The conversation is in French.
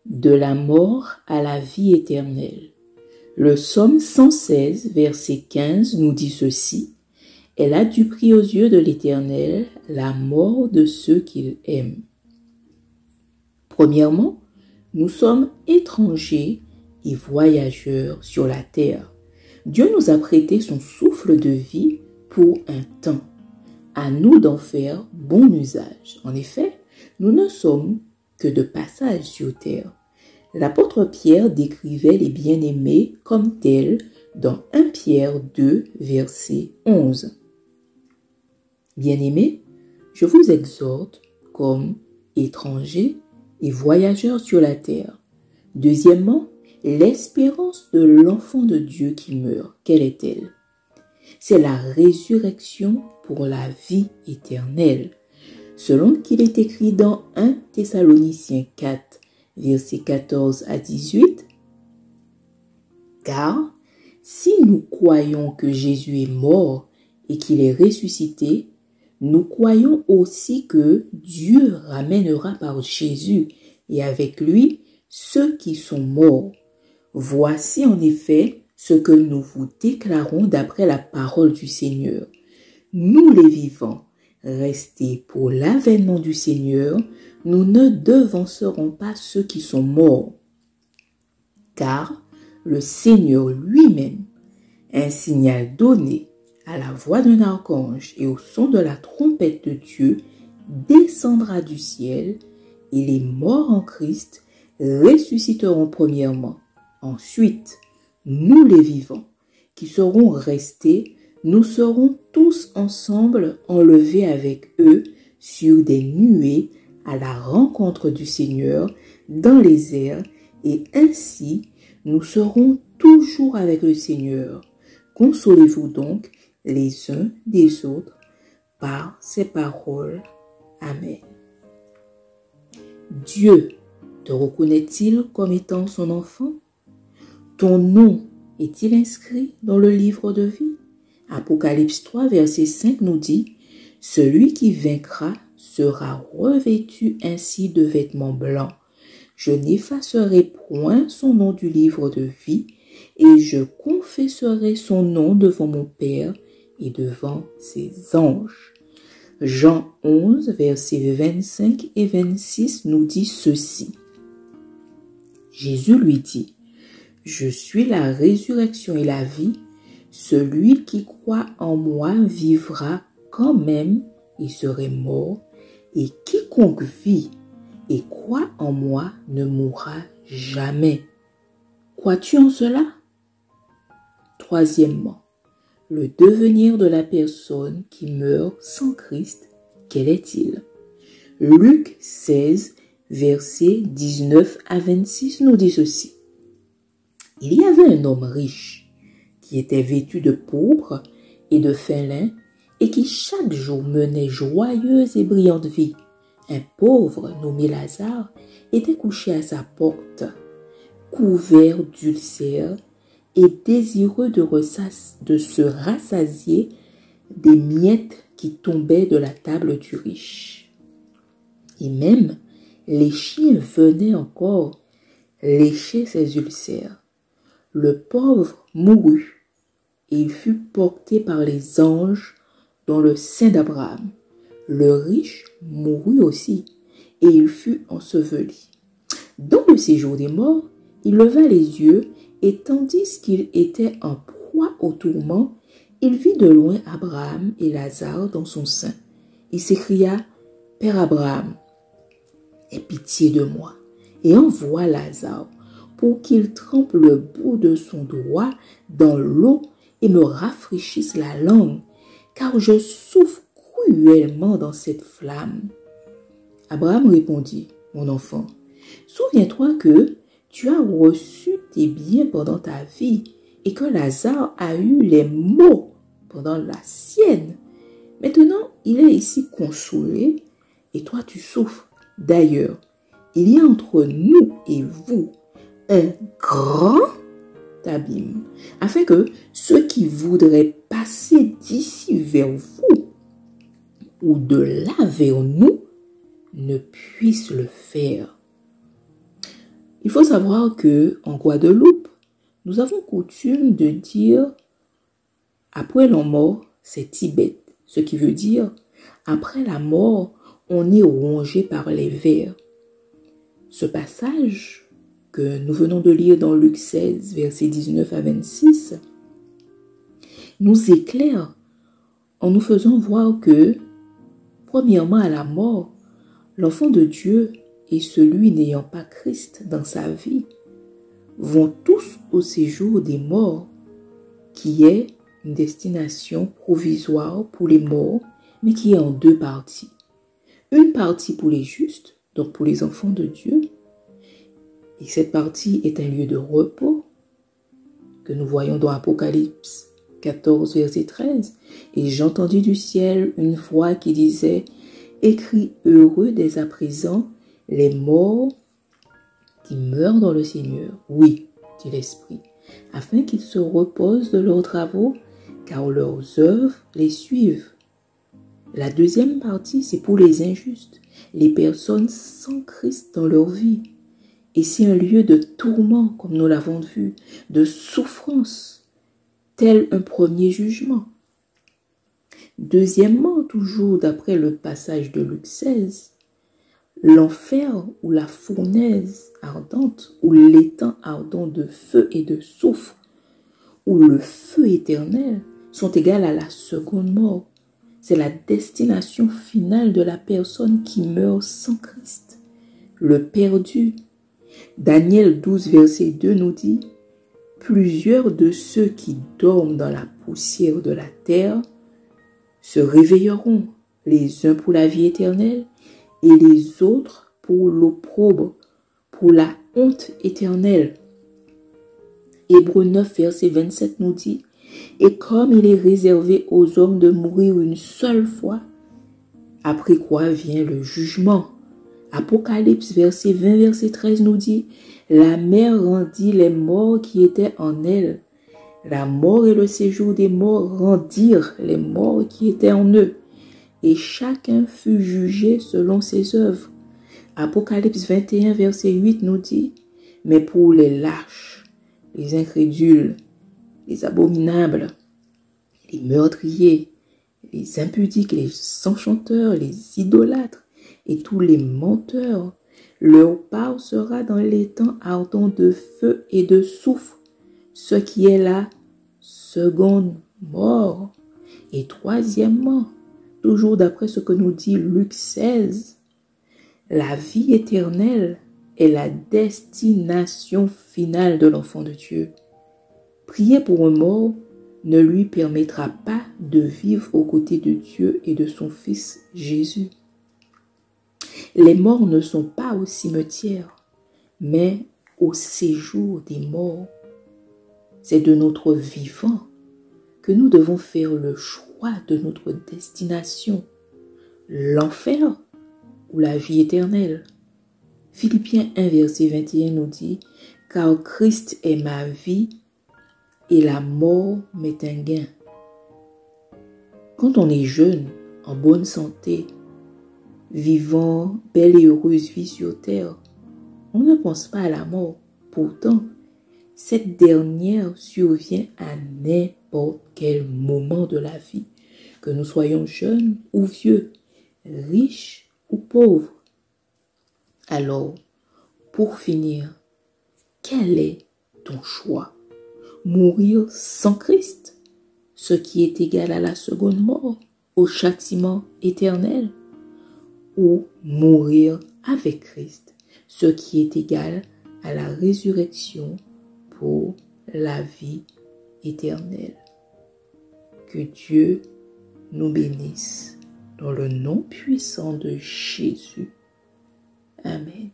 de la mort à la vie éternelle. Le psaume 116, verset 15 nous dit ceci. Elle a du prix aux yeux de l'Éternel, la mort de ceux qu'il aime. Premièrement, nous sommes étrangers et voyageurs sur la terre. Dieu nous a prêté son souffle de vie pour un temps. À nous d'en faire bon usage. En effet, nous ne sommes que de passage sur terre. L'apôtre Pierre décrivait les bien-aimés comme tels dans 1 Pierre 2, verset 11. Bien-aimés, je vous exhorte comme étrangers et voyageurs sur la terre. Deuxièmement, l'espérance de l'enfant de Dieu qui meurt, quelle est-elle? C'est la résurrection pour la vie éternelle. Selon qu'il est écrit dans 1 Thessaloniciens 4, versets 14 à 18. Car si nous croyons que Jésus est mort et qu'il est ressuscité, nous croyons aussi que Dieu ramènera par Jésus et avec lui ceux qui sont morts. Voici en effet ce que nous vous déclarons d'après la parole du Seigneur. Nous les vivants, restés pour l'avènement du Seigneur, nous ne devancerons pas ceux qui sont morts. Car le Seigneur lui-même, un signal donné à la voix d'un archange et au son de la trompette de Dieu, descendra du ciel et les morts en Christ ressusciteront premièrement. Ensuite, nous les vivants, qui serons restés, nous serons tous ensemble enlevés avec eux sur des nuées à la rencontre du Seigneur dans les airs, et ainsi nous serons toujours avec le Seigneur. Consolez-vous donc les uns des autres par ces paroles. Amen. Dieu te reconnaît-il comme étant son enfant? Ton nom est-il inscrit dans le livre de vie? Apocalypse 3, verset 5 nous dit « Celui qui vaincra sera revêtu ainsi de vêtements blancs. Je n'effacerai point son nom du livre de vie, et je confesserai son nom devant mon Père et devant ses anges. » Jean 11, versets 25 et 26 nous dit ceci. Jésus lui dit, « Je suis la résurrection et la vie. Celui qui croit en moi vivra quand même et serait mort, et quiconque vit et croit en moi ne mourra jamais. » Crois-tu en cela? Troisièmement, le devenir de la personne qui meurt sans Christ, quel est-il? Luc 16, versets 19 à 26 nous dit ceci. Il y avait un homme riche qui était vêtu de pourpre et de fin lin et qui chaque jour menait joyeuse et brillante vie. Un pauvre nommé Lazare était couché à sa porte, couvert d'ulcères et désireux de se rassasier des miettes qui tombaient de la table du riche. Et même les chiens venaient encore lécher ses ulcères. Le pauvre mourut et il fut porté par les anges dans le sein d'Abraham. Le riche mourut aussi et il fut enseveli. Dans le séjour des morts, il leva les yeux et tandis qu'il était en proie au tourment, il vit de loin Abraham et Lazare dans son sein. Il s'écria, « Père Abraham, aie pitié de moi et envoie Lazare pour qu'il trempe le bout de son doigt dans l'eau et me rafraîchisse la langue, car je souffre cruellement dans cette flamme. » Abraham répondit, « Mon enfant, souviens-toi que tu as reçu tes biens pendant ta vie et que Lazare a eu les maux pendant la sienne. Maintenant, il est ici consolé et toi tu souffres. D'ailleurs, il y a entre nous et vous un grand abîme, afin que ceux qui voudraient passer d'ici vers vous ou de là vers nous ne puissent le faire. » Il faut savoir que en Guadeloupe, nous avons coutume de dire après la mort, c'est Tibet, ce qui veut dire après la mort, on est rongé par les vers. Ce passage que nous venons de lire dans Luc 16, versets 19 à 26, nous éclaire en nous faisant voir que, premièrement à la mort, l'enfant de Dieu et celui n'ayant pas Christ dans sa vie vont tous au séjour des morts, qui est une destination provisoire pour les morts, mais qui est en deux parties. Une partie pour les justes, donc pour les enfants de Dieu, et cette partie est un lieu de repos, que nous voyons dans Apocalypse 14, verset 13. Et j'entendis du ciel une voix qui disait, « Écris heureux dès à présent les morts qui meurent dans le Seigneur. » Oui, dit l'Esprit, afin qu'ils se reposent de leurs travaux, car leurs œuvres les suivent. La deuxième partie, c'est pour les injustes, les personnes sans Christ dans leur vie. Et c'est un lieu de tourment, comme nous l'avons vu, de souffrance, tel un premier jugement. Deuxièmement, toujours d'après le passage de Luc 16, l'enfer ou la fournaise ardente ou l'étang ardent de feu et de soufre ou le feu éternel sont égales à la seconde mort. C'est la destination finale de la personne qui meurt sans Christ, le perdu. Daniel 12, verset 2 nous dit, « Plusieurs de ceux qui dorment dans la poussière de la terre se réveilleront, les uns pour la vie éternelle et les autres pour l'opprobre, pour la honte éternelle. » Hébreux 9, verset 27 nous dit, « Et comme il est réservé aux hommes de mourir une seule fois, après quoi vient le jugement. » Apocalypse verset 20, verset 13 nous dit, « La mer rendit les morts qui étaient en elle. La mort et le séjour des morts rendirent les morts qui étaient en eux. Et chacun fut jugé selon ses œuvres. » Apocalypse 21, verset 8 nous dit, « Mais pour les lâches, les incrédules, les abominables, les meurtriers, les impudiques, les enchanteurs, les idolâtres et tous les menteurs, leur part sera dans l'étang ardent de feu et de soufre, ce qui est la seconde mort. » Et troisièmement, toujours d'après ce que nous dit Luc 16, la vie éternelle est la destination finale de l'enfant de Dieu. Prier pour un mort ne lui permettra pas de vivre aux côtés de Dieu et de son Fils Jésus. Les morts ne sont pas au cimetière, mais au séjour des morts. C'est de notre vivant que nous devons faire le choix de notre destination, l'enfer ou la vie éternelle. Philippiens 1, verset 21 nous dit, « Car Christ est ma vie et la mort m'est un gain. » Quand on est jeune, en bonne santé, vivant belle et heureuse vie sur terre, on ne pense pas à la mort. Pourtant, cette dernière survient à n'importe quel moment de la vie, que nous soyons jeunes ou vieux, riches ou pauvres. Alors, pour finir, quel est ton choix? Mourir sans Christ, ce qui est égal à la seconde mort, au châtiment éternel, ou mourir avec Christ, ce qui est égal à la résurrection pour la vie éternelle. Que Dieu nous bénisse dans le nom puissant de Jésus. Amen.